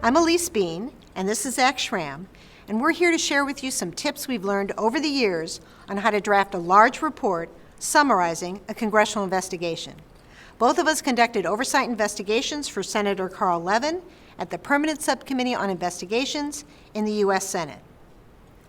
I'm Elise Bean, and this is Zach Schramm, and we're here to share with you some tips we've learned over the years on how to draft a large report summarizing a congressional investigation. Both of us conducted oversight investigations for Senator Carl Levin at the Permanent Subcommittee on Investigations in the U.S. Senate.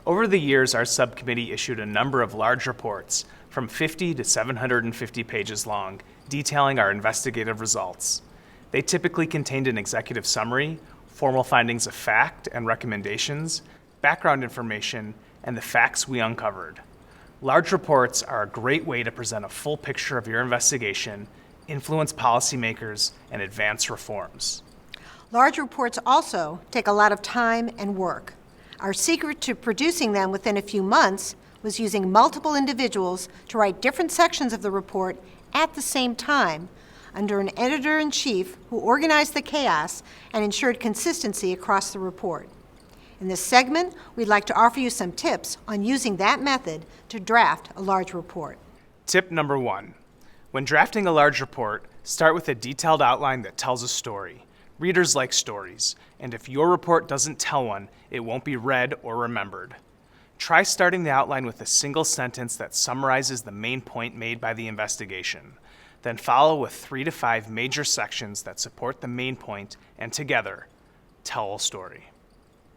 Over the years, our subcommittee issued a number of large reports, from 50 to 750 pages long, detailing our investigative results. They typically contained an executive summary, formal findings of fact and recommendations, background information, and the facts we uncovered. Large reports are a great way to present a full picture of your investigation, influence policymakers, and advance reforms. Large reports also take a lot of time and work. Our secret to producing them within a few months was using multiple individuals to write different sections of the report at the same time under an editor-in-chief who organized the chaos and ensured consistency across the report. In this segment, we'd like to offer you some tips on using that method to draft a large report. Tip number 1. When drafting a large report, start with a detailed outline that tells a story. Readers like stories, and if your report doesn't tell one, it won't be read or remembered. Try starting the outline with a single sentence that summarizes the main point made by the investigation. Then follow with 3 to 5 major sections that support the main point and together tell a story.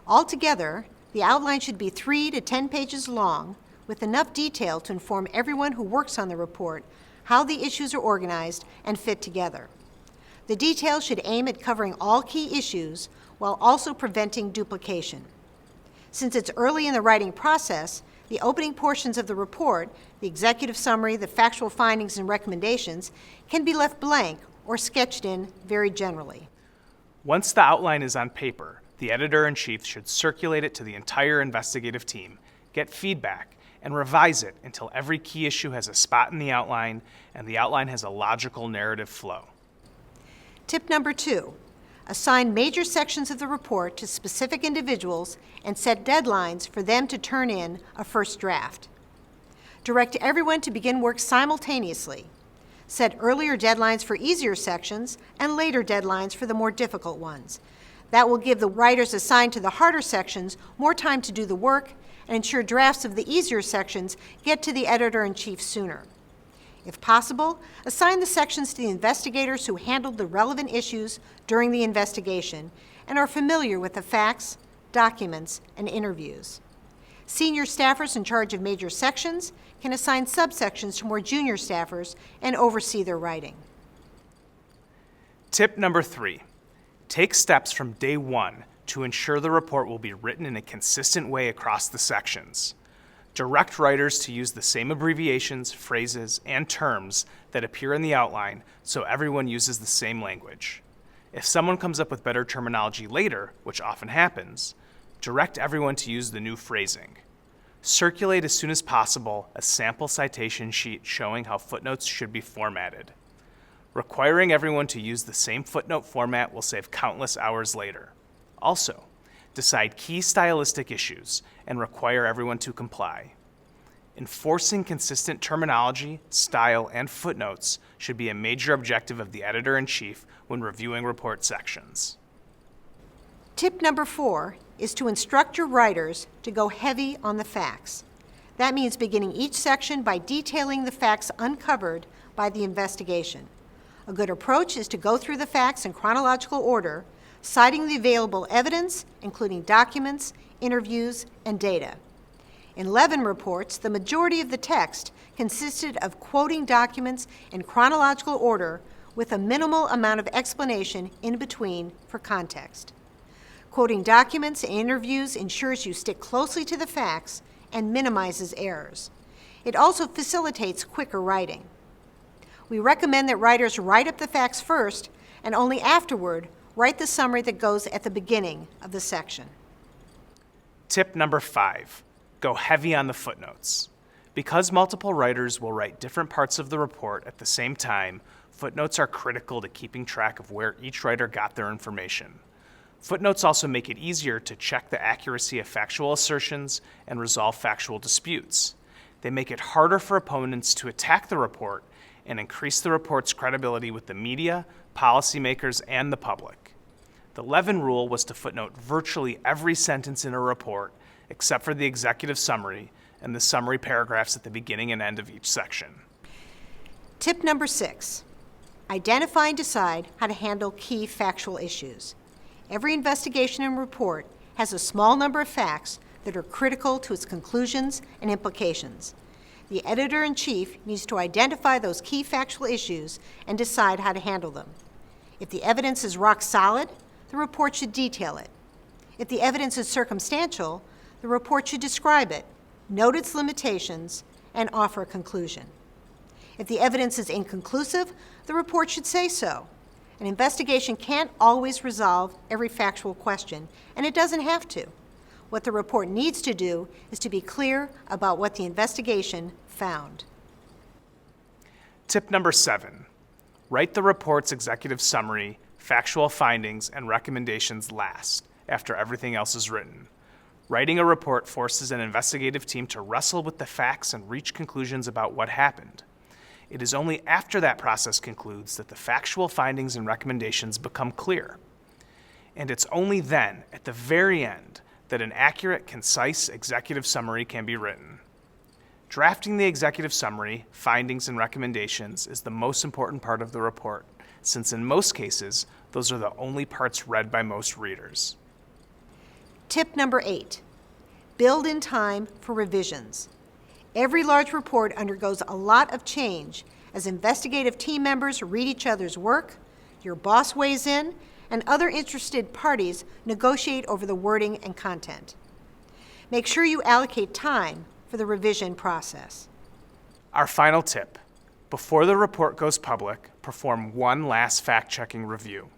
Altogether, the outline should be 3 to 10 pages long with enough detail to inform everyone who works on the report how the issues are organized and fit together. The details should aim at covering all key issues while also preventing duplication. Since it's early in the writing process, the opening portions of the report, the executive summary, the factual findings and recommendations, can be left blank or sketched in very generally. Once the outline is on paper, the editor-in-chief should circulate it to the entire investigative team, get feedback, and revise it until every key issue has a spot in the outline and the outline has a logical narrative flow. Tip number 2, assign major sections of the report to specific individuals and set deadlines for them to turn in a first draft. Direct everyone to begin work simultaneously. Set earlier deadlines for easier sections and later deadlines for the more difficult ones. That will give the writers assigned to the harder sections more time to do the work and ensure drafts of the easier sections get to the editor-in-chief sooner. If possible, assign the sections to the investigators who handled the relevant issues during the investigation and are familiar with the facts, documents, and interviews. Senior staffers in charge of major sections can assign subsections to more junior staffers and oversee their writing. Tip number 3, take steps from day 1 to ensure the report will be written in a consistent way across the sections. Direct writers to use the same abbreviations, phrases, and terms that appear in the outline so everyone uses the same language. If someone comes up with better terminology later, which often happens, direct everyone to use the new phrasing. Circulate as soon as possible a sample citation sheet showing how footnotes should be formatted. Requiring everyone to use the same footnote format will save countless hours later. Also, decide key stylistic issues and require everyone to comply. Enforcing consistent terminology, style, and footnotes should be a major objective of the editor-in-chief when reviewing report sections. Tip number 4 is to instruct your writers to go heavy on the facts. That means beginning each section by detailing the facts uncovered by the investigation. A good approach is to go through the facts in chronological order, citing the available evidence, including documents, interviews, and data. In Levin reports, the majority of the text consisted of quoting documents in chronological order with a minimal amount of explanation in between for context. Quoting documents and interviews ensures you stick closely to the facts and minimizes errors. It also facilitates quicker writing. We recommend that writers write up the facts first and only afterward write the summary that goes at the beginning of the section. Tip number 5, go heavy on the footnotes. Because multiple writers will write different parts of the report at the same time, footnotes are critical to keeping track of where each writer got their information. Footnotes also make it easier to check the accuracy of factual assertions and resolve factual disputes. They make it harder for opponents to attack the report and increase the report's credibility with the media, policymakers, and the public. The Levin rule was to footnote virtually every sentence in a report except for the executive summary and the summary paragraphs at the beginning and end of each section. Tip number 6, identify and decide how to handle key factual issues. Every investigation and report has a small number of facts that are critical to its conclusions and implications. The editor-in-chief needs to identify those key factual issues and decide how to handle them. If the evidence is rock solid, the report should detail it. If the evidence is circumstantial, the report should describe it, note its limitations, and offer a conclusion. If the evidence is inconclusive, the report should say so. An investigation can't always resolve every factual question, and it doesn't have to. What the report needs to do is to be clear about what the investigation found. Tip number 7, write the report's executive summary, factual findings, and recommendations last, after everything else is written. Writing a report forces an investigative team to wrestle with the facts and reach conclusions about what happened. It is only after that process concludes that the factual findings and recommendations become clear. And it's only then, at the very end, that an accurate, concise executive summary can be written. Drafting the executive summary, findings, and recommendations is the most important part of the report, since in most cases, those are the only parts read by most readers. Tip number 8, build in time for revisions. Every large report undergoes a lot of change as investigative team members read each other's work, your boss weighs in, and other interested parties negotiate over the wording and content. Make sure you allocate time for the revision process. Our final tip, before the report goes public, perform one last fact-checking review.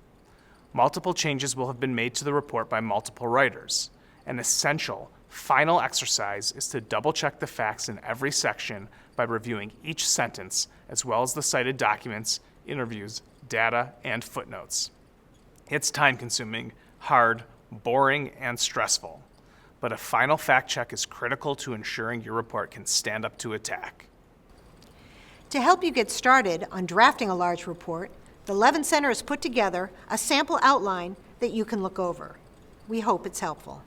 Multiple changes will have been made to the report by multiple writers. An essential final exercise is to double-check the facts in every section by reviewing each sentence, as well as the cited documents, interviews, data, and footnotes. It's time-consuming, hard, boring, and stressful, but a final fact check is critical to ensuring your report can stand up to attack. To help you get started on drafting a large report, the Levin Center has put together a sample outline that you can look over. We hope it's helpful.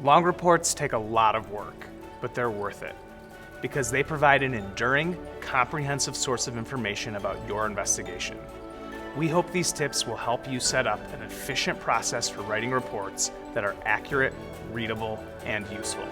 Long reports take a lot of work, but they're worth it because they provide an enduring, comprehensive source of information about your investigation. We hope these tips will help you set up an efficient process for writing reports that are accurate, readable, and useful.